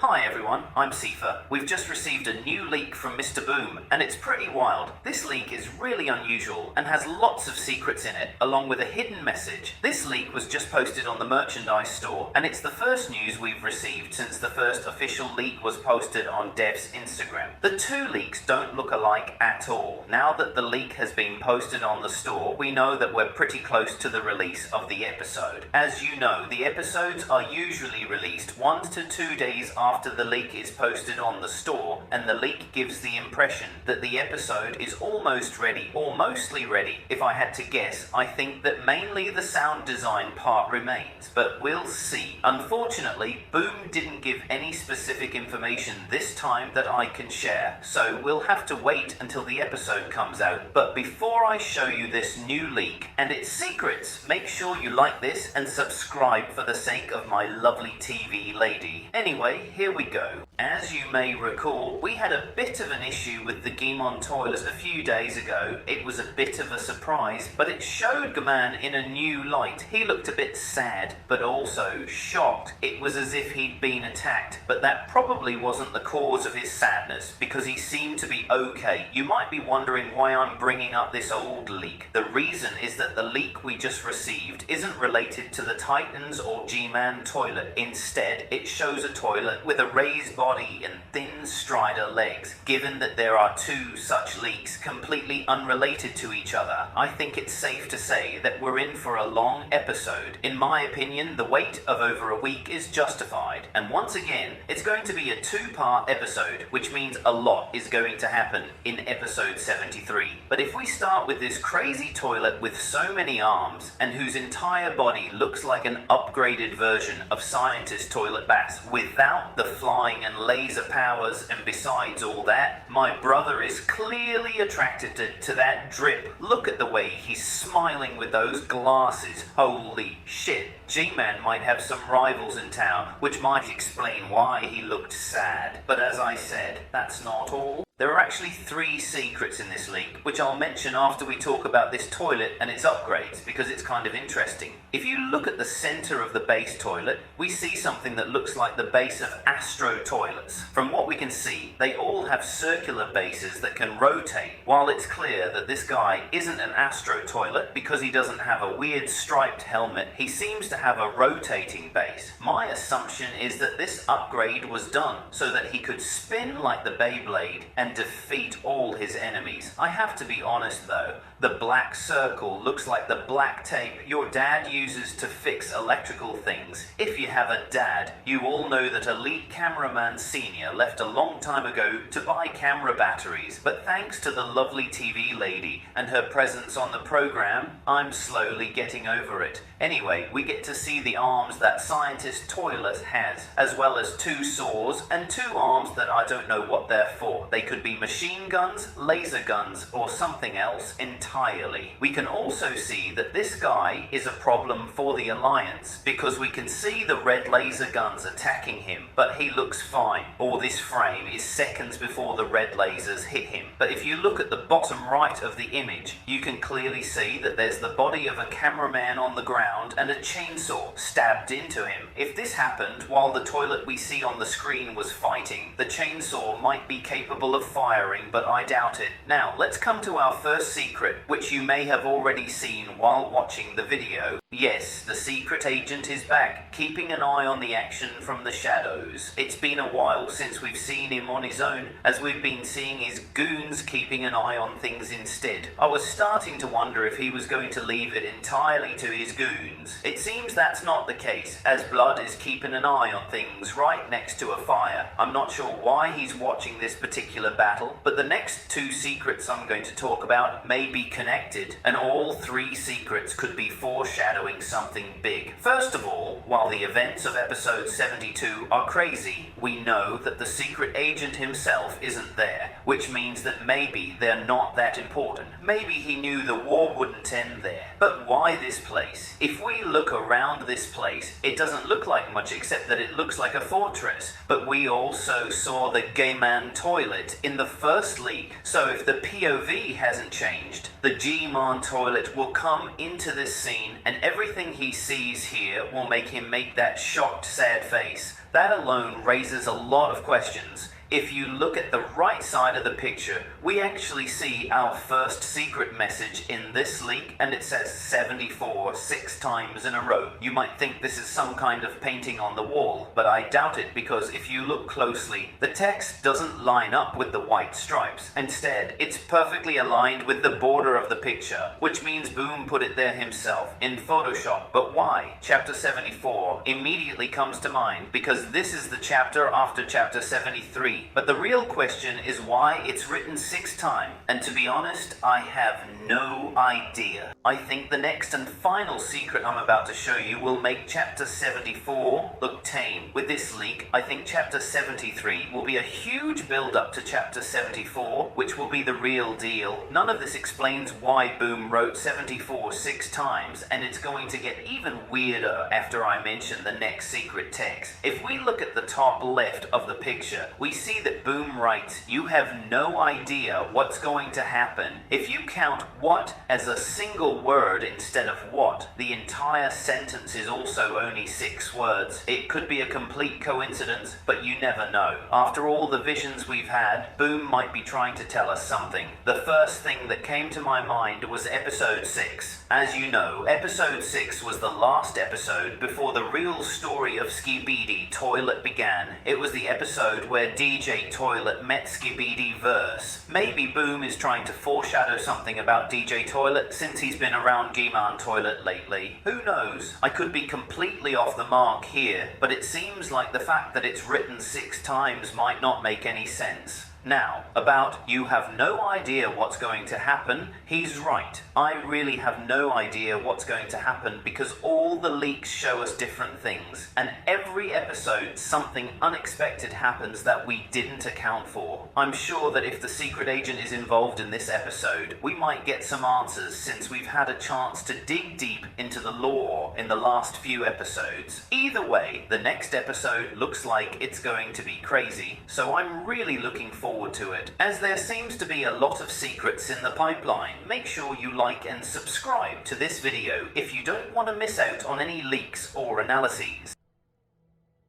Hi everyone, I'm Sifa. We've just received a new leak from Mr. Boom, and it's pretty wild. This leak is really unusual and has lots of secrets in it, along with a hidden message. This leak was just posted on the merchandise store, and it's the first news we've received since the first official leak was posted on Dev's Instagram. The two leaks don't look alike at all. Now that the leak has been posted on the store, we know that we're pretty close to the release of the episode. As you know, the episodes are usually released 1 to 2 days after the leak is posted on the store, and the leak gives the impression that the episode is almost ready, or mostly ready. If I had to guess, I think that mainly the sound design part remains, but we'll see. Unfortunately, Boom didn't give any specific information this time that I can share, so we'll have to wait until the episode comes out. But before I show you this new leak and its secrets, make sure you like this and subscribe for the sake of my lovely TV lady. Anyway, here we go. As you may recall, we had a bit of an issue with the Gimon toilet a few days ago. It was a bit of a surprise, but it showed Gaman in a new light. He looked a bit sad, but also shocked. It was as if he'd been attacked, but that probably wasn't the cause of his sadness, because he seemed to be okay. You might be wondering why I'm bringing up this old leak. The reason is that the leak we just received isn't related to the Titans or G-Man toilet. Instead, it shows a toilet with a raised body and thin strider legs. Given that there are two such leaks completely unrelated to each other, I think it's safe to say that we're in for a long episode. In my opinion, the wait of over a week is justified, and once again, it's going to be a two-part episode, which means a lot is going to happen in episode 73. But if we start with this crazy toilet with so many arms, and whose entire body looks like an upgraded version of Scientist Toilet Bass without the flying and laser powers, and besides all that, my brother is clearly attracted to that drip. Look at the way he's smiling with those glasses. Holy shit. G-Man might have some rivals in town, which might explain why he looked sad. But as I said, that's not all. There are actually 3 secrets in this leak, which I'll mention after we talk about this toilet and its upgrades, because it's kind of interesting. If you look at the center of the base toilet, we see something that looks like the base of Astro toilets. From what we can see, they all have circular bases that can rotate. While it's clear that this guy isn't an Astro toilet because he doesn't have a weird striped helmet, he seems to have a rotating base. My assumption is that this upgrade was done so that he could spin like the Beyblade and defeat all his enemies. I have to be honest though, the black circle looks like the black tape your dad uses to fix electrical things. If you have a dad, you all know that Elite Cameraman Senior left a long time ago to buy camera batteries, but thanks to the lovely TV lady and her presence on the program, I'm slowly getting over it. Anyway, we get to see the arms that Scientist Toilet has, as well as 2 saws and 2 arms that I don't know what they're for. They could be machine guns, laser guns, or something else entirely. We can also see that this guy is a problem for the Alliance, because we can see the red laser guns attacking him, but he looks fine. All this frame is seconds before the red lasers hit him. But if you look at the bottom right of the image, you can clearly see that there's the body of a cameraman on the ground and a chainsaw stabbed into him. If this happened while the toilet we see on the screen was fighting, the chainsaw might be capable of firing, but I doubt it. Now, let's come to our first secret, which you may have already seen while watching the video. Yes, the secret agent is back, keeping an eye on the action from the shadows. It's been a while since we've seen him on his own, as we've been seeing his goons keeping an eye on things instead. I was starting to wonder if he was going to leave it entirely to his goons. It seems that's not the case, as Blood is keeping an eye on things right next to a fire. I'm not sure why he's watching this particular battle, but the next 2 secrets I'm going to talk about may be connected, and all 3 secrets could be foreshadowing something big. First of all, while the events of episode 72 are crazy, we know that the secret agent himself isn't there, which means that maybe they're not that important. Maybe he knew the war wouldn't end there. But why this place? If we look around this place, it doesn't look like much except that it looks like a fortress. But we also saw the Gay Man toilet in the first leak, so if the POV hasn't changed, the G-Man toilet will come into this scene, and everything he sees here will make him make that shocked, sad face. That alone raises a lot of questions. If you look at the right side of the picture, we actually see our first secret message in this leak, and it says 74 6 times in a row. You might think this is some kind of painting on the wall, but I doubt it, because if you look closely, the text doesn't line up with the white stripes. Instead, it's perfectly aligned with the border of the picture, which means Boom put it there himself in Photoshop. But why? Chapter 74 immediately comes to mind, because this is the chapter after chapter 73. But the real question is why it's written 6 times. And to be honest, I have no idea. I think the next and final secret I'm about to show you will make chapter 74 look tame. With this leak, I think chapter 73 will be a huge build-up to chapter 74, which will be the real deal. None of this explains why Boom wrote 74 6 times, and it's going to get even weirder after I mention the next secret text. If we look at the top left of the picture, we see that Boom writes, "You have no idea what's going to happen." If you count what as a single word instead of what, the entire sentence is also only 6 words. It could be a complete coincidence, but you never know. After all the visions we've had, Boom might be trying to tell us something. The first thing that came to my mind was episode 6. As you know, episode 6 was the last episode before the real story of SKIBIDI Toilet began. It was the episode where DJ Toilet met SKIBIDI Verse. Maybe Boom is trying to foreshadow something about DJ Toilet since he's been around Giman Toilet lately. Who knows? I could be completely off the mark here, but it seems like the fact that it's written 6 times might not make any sense. Now, about "you have no idea what's going to happen," he's right. I really have no idea what's going to happen, because all the leaks show us different things, and every episode something unexpected happens that we didn't account for. I'm sure that if the secret agent is involved in this episode, we might get some answers, since we've had a chance to dig deep into the lore in the last few episodes. Either way, the next episode looks like it's going to be crazy, so I'm really looking forward to it. As there seems to be a lot of secrets in the pipeline, make sure you like and subscribe to this video if you don't want to miss out on any leaks or analyses.